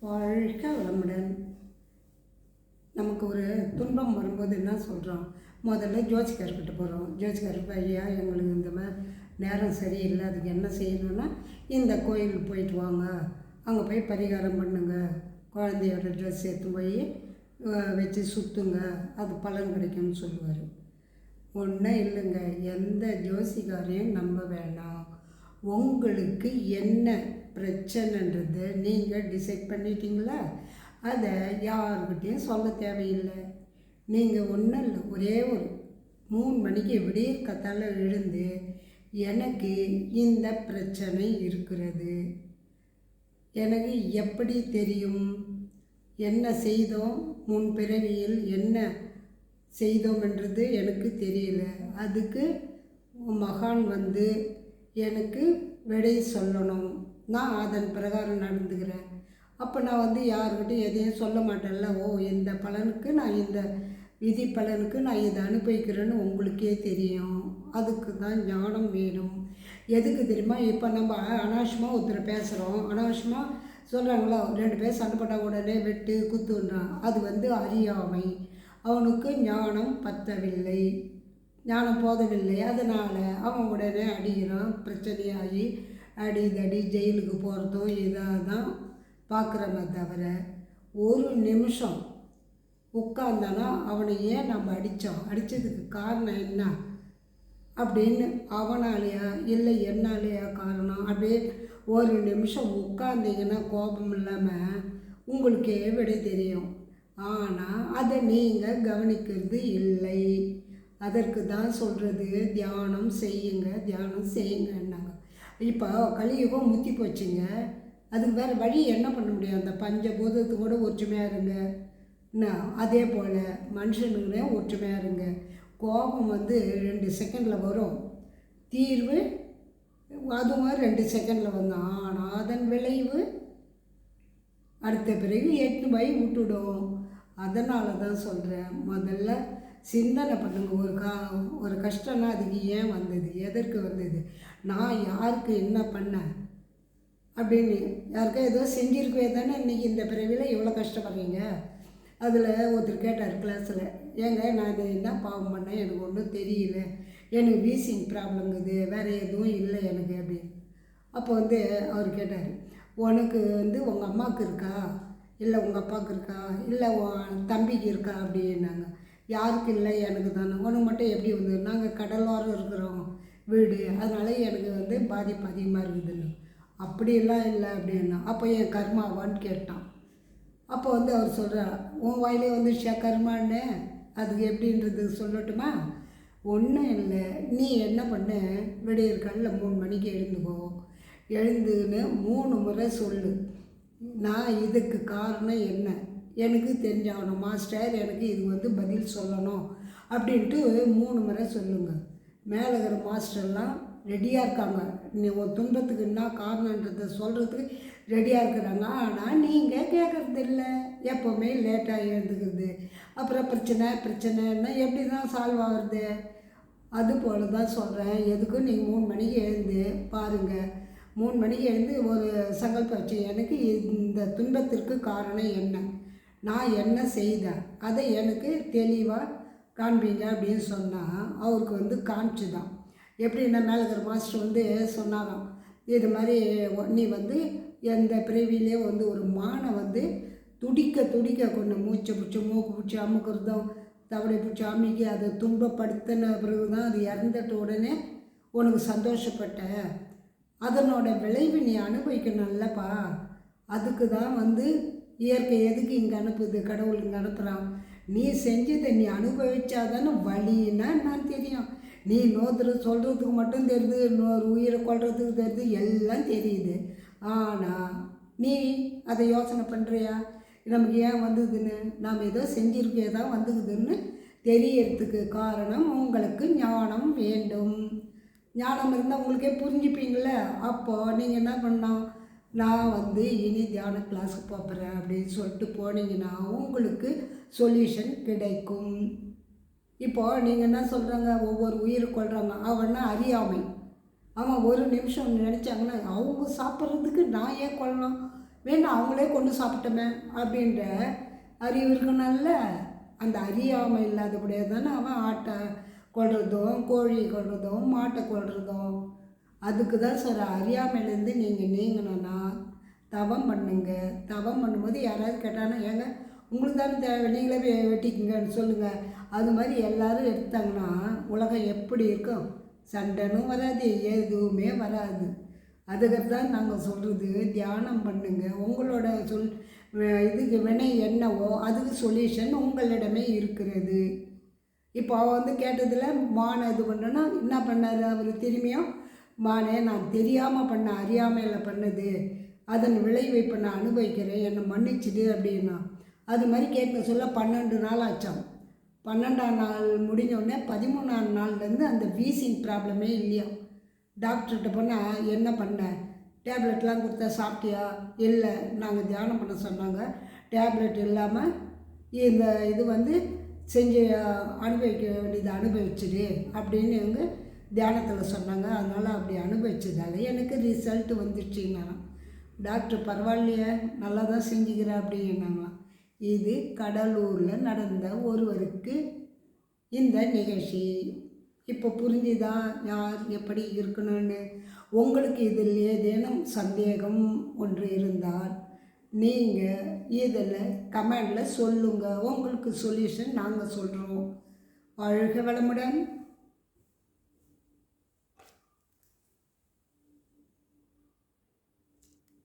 வாழ்க வளமுடன். நமக்கு ஒரு துன்பம் வரும்போது என்ன சொல்கிறோம்? முதல்ல ஜோசிக்கார்கிட்ட போகிறோம். ஜோசிக்கார் ஐயா, எங்களுக்கு இந்த மாதிரி நேரம் சரியில்லை, அதுக்கு என்ன செய்யணும்னா இந்த கோயிலுக்கு போயிட்டு வாங்க, அங்கே போய் பரிகாரம் பண்ணுங்க, குழந்தையோட ட்ரெஸ் எடுத்து போய் வச்சு சுற்றுங்க, அது பலன் கிடைக்கும்னு சொல்லுவார். ஒன்றும் இல்லைங்க, எந்த ஜோசிக்காரையும் நம்ப வேண்டாம். உங்களுக்கு என்ன பிரச்சனைன்றதை நீங்கள் டிசைட் பண்ணிட்டீங்களா? அதை யாருக்கிட்டையும் சொல்ல தேவையில்லை. நீங்கள் ஒன்றும் இல்லை, ஒரே ஒரு 3 மணிக்கு விடிய கத்தால எழுந்து எனக்கு இந்த பிரச்சனை இருக்கிறது, எனக்கு எப்படி தெரியும், என்ன செய்தோம், முன் பிறவியில் என்ன செய்தோம்ன்றது எனக்கு தெரியல, அதுக்கு மகான் வந்து எனக்கு விடை சொல்லணும், நான் அதன் பிரகாரம் நடந்துக்கிறேன். அப்போ நான் வந்து யாருக்கிட்டையும் எதையும் சொல்ல மாட்டேன்ல. ஓ, இந்த பலனுக்கு நான் இந்த விதி பலனுக்கு நான் இதை அனுபவிக்கிறேன்னு உங்களுக்கே தெரியும். அதுக்கு தான் ஞானம் வேணும். எதுக்கு தெரியுமா? இப்போ நம்ம அனாவசியமாக ஒருத்தர் பேசுகிறோம், அனாவசியமாக சொல்கிறாங்களா, 2 பேர் சண்டை போட்டால் உடனே வெட்டு குத்துன்றான். அது வந்து அறியாமை. அவனுக்கு ஞானம் பத்தவில்லை, ஞானம் போதவில்லை. அதனால் அவன் உடனே அடிக்கிறான், பிரச்சனையாகி அடிதடி ஜெயிலுக்கு போகிறதும் இதாக தான் பார்க்குறமே தவிர, ஒரு நிமிஷம் உட்கார்ந்தானா அவனை ஏன் நம்ம அடித்தோம், அடித்ததுக்கு காரணம் என்ன அப்படின்னு அவனாலேயா இல்லை என்னாலேயா காரணம், அப்படியே ஒரு நிமிஷம் உட்கார்ந்தீங்கன்னா கோபம் இல்லாமல் உங்களுக்கே விட தெரியும். ஆனால் அதை நீங்கள் கவனிக்கிறது இல்லை. அதற்கு தான் சொல்கிறது, தியானம் செய்யுங்க, தியானம் செய்யுங்கன்னாங்க. இப்போ கலியுகம் முத்தி போச்சுங்க. அதுக்கு வேறு வழி என்ன பண்ண முடியும்? அந்த பஞ்சபூதத்து கூட ஒற்றுமையாக இருங்க. என்ன, அதே போல் மனுஷனுங்களே ஒற்றுமையாக இருங்க. கோபம் வந்து 2 செகண்டில் வரும், தீர்வு அதுவும் 2 செகண்டில் வந்தோம். ஆனால் அதன் விளைவு அடுத்த பிறகு 8 போய் விட்டுடும். அதனால தான் சொல்கிறேன், முதல்ல சிந்தனை பண்ணுங்க. ஒரு கஷ்டம்னா அதுக்கு ஏன் வந்தது, எதற்கு வந்தது, நான் யாருக்கு என்ன பண்ணேன் அப்படின்னு. யாருக்கா ஏதோ செஞ்சிருக்கவே தானே இன்றைக்கி இந்த பிறவியில் இவ்வளோ கஷ்டப்படுறீங்க. அதில் ஒருத்தர் கேட்டார் கிளாஸில், ஏங்க நான் இது என்ன பாவம் பண்ணேன், எனக்கு ஒன்றும் தெரியல, எனக்கு வீசிங் ப்ராப்ளம்ங்குது, வேறு எதுவும் இல்லை எனக்கு அப்படின்னு. அப்போ வந்து அவர் கேட்டார், உனக்கு வந்து உங்கள் அம்மாவுக்கு இருக்கா, இல்லை உங்கள் அப்பாவுக்கு இருக்கா, இல்லை உன் தம்பிக்கு இருக்கா அப்படின்னாங்க. யாருக்கு இல்லை, எனக்கு தானே. உனக்கு மட்டும் எப்படி வந்து, நாங்கள் கடலோரம் இருக்கிறோம் வீடு, அதனால எனக்கு வந்து பாதிப்பு அதிகமாக இருக்குதுன்னு. அப்படியெல்லாம் இல்லை அப்படின்னா. அப்போ என் கர்மாவான்னு கேட்டான். அப்போ வந்து அவர் சொல்கிறார், உன் வாயிலே வந்து கர்மான்னு, அதுக்கு எப்படின்றது சொல்லட்டுமா? ஒன்றும் இல்லை, நீ என்ன பண்ண, விடியற்காலில் 3 மணிக்கு எழுந்துக்கோ, எழுந்துன்னு 3 முறை சொல்லு, நான் இதுக்கு காரணம் என்ன எனக்கு தெரிஞ்சாகணும், மாஸ்டர் எனக்கு இது வந்து பதில் சொல்லணும் அப்படின்ட்டு 3 முறை சொல்லுங்கள். மேலே இருக்கிற மாஸ்டர்லாம் ரெடியாக இருக்காங்க, நீ ஒரு துன்பத்துக்கு என்ன காரணன்றதை சொல்கிறதுக்கு ரெடியாக இருக்கிறாங்க. ஆனால் நீங்கள் கேட்குறது இல்லை, எப்போவுமே லேட்டாக எழுந்துக்கிறது, அப்புறம் பிரச்சனைன்னா எப்படி தான் சால்வ் ஆகுறது. அதுபோல் தான் சொல்கிறேன், எதுக்கும் நீங்கள் 3 மணிக்கு எழுந்து பாருங்கள். 3 மணிக்கு எழுந்து ஒரு சங்கல்பம் வச்சு, எனக்கு இந்த துன்பத்திற்கு காரணம் என்ன, நான் என்ன செய்தேன், அதை எனக்கு தெளிவாக காண்பீங்க அப்படின்னு சொன்னால் அவருக்கு வந்து காமிச்சு தான். எப்படின்னா, மேலே இருக்கிற மாஸ்டர் வந்து சொன்னாராம், இது மாதிரி நீ வந்து எந்த பிறவிலே வந்து ஒரு மானை வந்து துடிக்க கொண்டு மூச்சை பிடிச்சி மூக்கு பிடிச்சி அமுக்கிறதும் தவளை பிடிச்சி அமுக்கி அதை துன்பப்படுத்தின பிறகு தான் அது இறந்துட்ட உடனே உனக்கு சந்தோஷப்பட்ட, அதனோட விளைவு நீ அனுபவிக்கணும்லப்பா. அதுக்கு தான் வந்து இயற்கை எதுக்கு இங்கே அனுப்புது, கடவுள் இங்கே அனுப்புகிறான். நீ செஞ்சதை நீ அனுபவிச்சாதானே வழின்னா நான் தெரியும். நீ சொல்கிறதுக்கு மட்டும் தெரியுது, இன்னொரு உயிரை கொள்றதுக்கு தெரியுது, எல்லாம் தெரியுது. ஆனால் நீ அதை யோசனை பண்ணுறியா, நமக்கு ஏன் வந்ததுன்னு, நாம் ஏதோ செஞ்சிருக்கே தான் வந்துக்குதுன்னு தெரியறதுக்கு காரணம் உங்களுக்கு ஞானம் வேண்டும். ஞானம் இருந்தால் உங்களுக்கே புரிஞ்சுப்பீங்கள. அப்போது நீங்கள் என்ன பண்ணோம், நான் வந்து இனி தியான கிளாஸுக்கு போகிறேன் அப்படின்னு சொல்லிட்டு போனீங்கன்னா உங்களுக்கு சொல்யூஷன் கிடைக்கும். இப்போது நீங்கள் என்ன சொல்கிறாங்க, ஒவ்வொரு உயிரை கொள்கிறாங்க, அவன்னா அறியாமை. அவன் ஒரு நிமிஷம் நினச்சாங்கன்னா அவங்க சாப்பிட்றதுக்கு நான் ஏன் கொள்ளலாம், வேணா அவங்களே கொண்டு சாப்பிட்டோமே அப்படின்ற அறிவு இருக்கணும்ல. அந்த அறியாமை இல்லாதபடியே தானே அவன் ஆட்டை கொள்றதும் கோழி கொள்றதும் மாட்டை கொள்றதும். அதுக்கு தான் சார் அறியாமையிலேருந்து நீங்கள் நீங்கணும்னா தவம் பண்ணுங்க. தவம் பண்ணும்போது யாராவது கேட்டாங்கன்னா ஏங்க உங்களுக்கு தானே தேவை, நீங்களே வெட்டிக்குங்கன்னு சொல்லுங்கள். அது மாதிரி எல்லோரும் எடுத்தாங்கன்னா உலகம் எப்படி இருக்கும்? சண்டைனும் வராது, எதுவுமே வராது. அதுக்கு தான் நாங்கள் சொல்கிறது, தியானம் பண்ணுங்க. உங்களோட இதுக்கு வினை என்னவோ அதுக்கு சொல்யூஷன் உங்களிடமே இருக்கிறது. இப்போ அவள் வந்து கேட்டதில் மானை இது பண்ணுன்னா என்ன பண்ணார் அவர்? திரும்பியும் மானே நான் தெரியாமல் பண்ண, அறியாமையில் பண்ணது, அதன் விளைவை இப்போ நான் அனுபவிக்கிறேன், என்னை மன்னிச்சுடு அப்படின்னா. அது மாதிரி கேட்க சொல்ல 12 நாள் ஆச்சாம். 12ஆம் நாள் முடிஞ்சோடனே 13ஆம் நாள்லேருந்து அந்த வீசிங் ப்ராப்ளமே இல்லையா. டாக்டர்கிட்ட போனால் என்ன பண்ண, டேப்லெட்லாம் கொடுத்தா சாப்பிட்டியா? இல்லை, நாங்கள் தியானம் பண்ண சொன்னாங்க, டேப்லெட் இல்லாமல் இந்த இது வந்து செஞ்சு அனுபவிக்க வேண்டியதை அனுபவிச்சுடு அப்படின்னு இவங்க தியானத்தில் சொன்னாங்க. அதனால் அப்படி அனுபவிச்சதால எனக்கு ரிசல்ட் வந்துடுச்சுன்னா. டாக்டர் பரவாயில்லையே, நல்லா தான் செஞ்சுக்கிறேன் அப்படின்னாங்களாம். இது கடலூரில் நடந்த ஒருவருக்கு இந்த நிகழ்ச்சி. இப்போ புரிஞ்சுதான் யார் எப்படி இருக்கணும்னு. உங்களுக்கு இதில் ஏதேனும் சந்தேகம் ஒன்று இருந்தால் நீங்கள் இதில் கமெண்டில் சொல்லுங்கள். உங்களுக்கு சொல்யூஷன் நாங்கள் சொல்கிறோம். வாழ்க வளமுடன்.